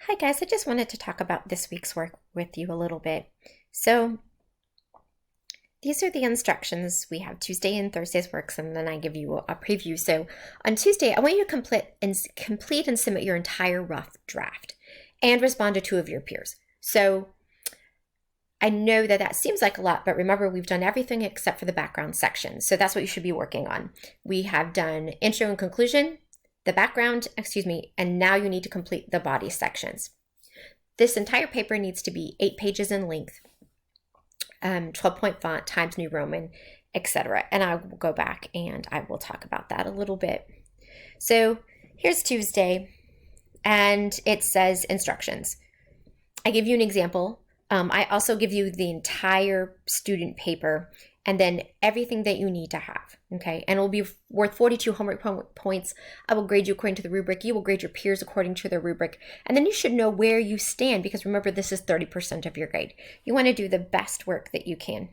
Hi guys, I just wanted to talk about this week's work with you a little bit. So these are the instructions. We have Tuesday and Thursday's works, and then I give you a preview. So on Tuesday, I want you to complete and submit your entire rough draft and respond to two of your peers. So I know that seems like a lot, but remember we've done everything except for the background section. So that's what you should be working on. We have done intro and conclusion, the background, and now you need to complete the body sections. This entire paper needs to be 8 pages in length, 12-point font, Times New Roman, etc. And I will go back and I will talk about that a little bit. So here's Tuesday, and it says instructions. I give you an example. I also give you the entire student paper and then everything that you need to have, okay? And it will be worth 42 homework points. I will grade you according to the rubric. You will grade your peers according to their rubric. And then you should know where you stand because remember, this is 30% of your grade. You want to do the best work that you can.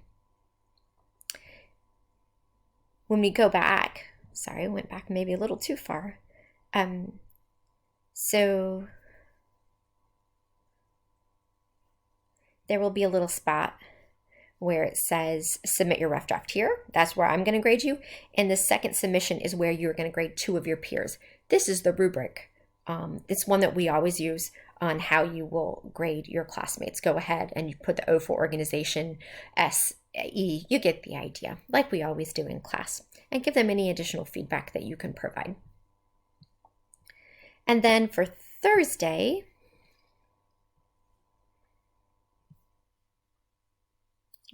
When we go back, sorry, I went back maybe a little too far. So there will be a little spot where it says submit your rough draft here. That's where I'm going to grade you. And the second submission is where you're going to grade 2 of your peers. This is the rubric. It's one that we always use on how you will grade your classmates. Go ahead and you put the O for organization, SE. You get the idea, like we always do in class. And give them any additional feedback that you can provide. And then for Thursday,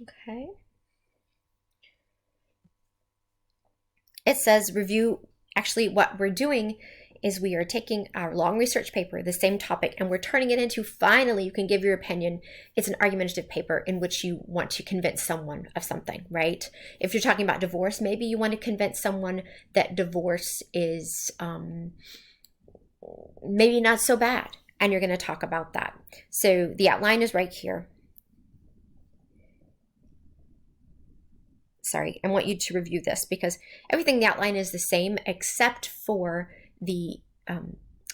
okay. It says review. Actually, what we're doing is we are taking our long research paper, the same topic, and we're turning it into, finally, you can give your opinion. It's an argumentative paper in which you want to convince someone of something, right? If you're talking about divorce, maybe you want to convince someone that divorce is maybe not so bad, and you're going to talk about that. So the outline is right here. Sorry, I want you to review this because everything in the outline is the same except for the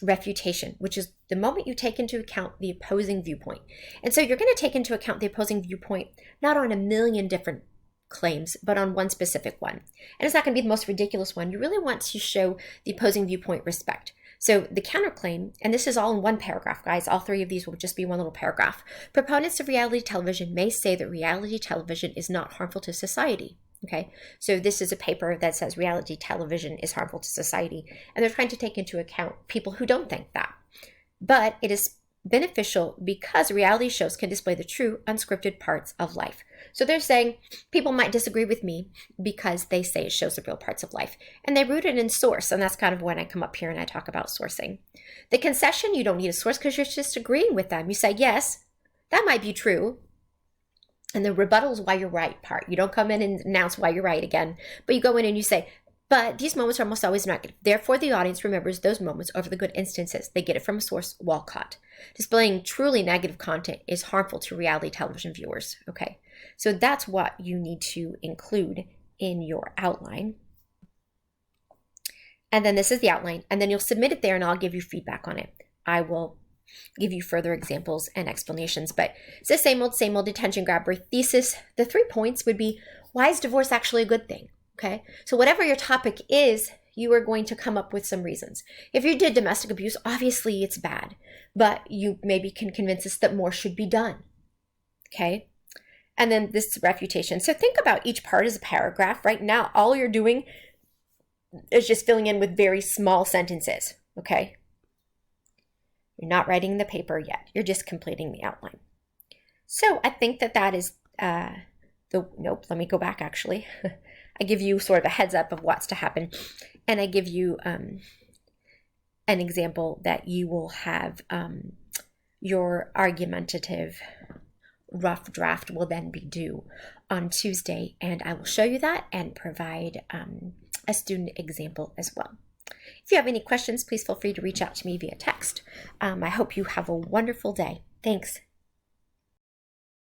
refutation, which is the moment you take into account the opposing viewpoint. And so you're going to take into account the opposing viewpoint not on a million different claims, but on one specific one. And it's not going to be the most ridiculous one. You really want to show the opposing viewpoint respect. So the counterclaim, and this is all in one paragraph, guys, all 3 of these will just be one little paragraph. Proponents of reality television may say that reality television is not harmful to society. Okay, so this is a paper that says reality television is harmful to society, and they're trying to take into account people who don't think that. But it is beneficial because reality shows can display the true, unscripted parts of life. So they're saying people might disagree with me because they say it shows the real parts of life. And they root it in source, and that's kind of when I come up here and I talk about sourcing. The concession, you don't need a source because you're just agreeing with them. You say, yes, that might be true. And the rebuttal is why you're right part. You don't come in and announce why you're right again, but you go in and you say, but these moments are almost always negative. Therefore, the audience remembers those moments over the good instances. They get it from a source, Walcott. Displaying truly negative content is harmful to reality television viewers. Okay, so that's what you need to include in your outline. And then this is the outline, and then you'll submit it there and I'll give you feedback on it. I will give you further examples and explanations, but it's the same old attention grabber thesis. The 3 points would be, why is divorce actually a good thing? Okay, so whatever your topic is, you are going to come up with some reasons. If you did domestic abuse, obviously it's bad, but you maybe can convince us that more should be done. Okay, and then this refutation. So think about each part as a paragraph. Right now, all you're doing is just filling in with very small sentences. Okay. You're not writing the paper yet. You're just completing the outline. So I think that is nope, let me go back actually. I give you sort of a heads up of what's to happen. And I give you an example that you will have your argumentative rough draft will then be due on Tuesday. And I will show you that and provide a student example as well. If you have any questions, please feel free to reach out to me via text. I hope you have a wonderful day. Thanks.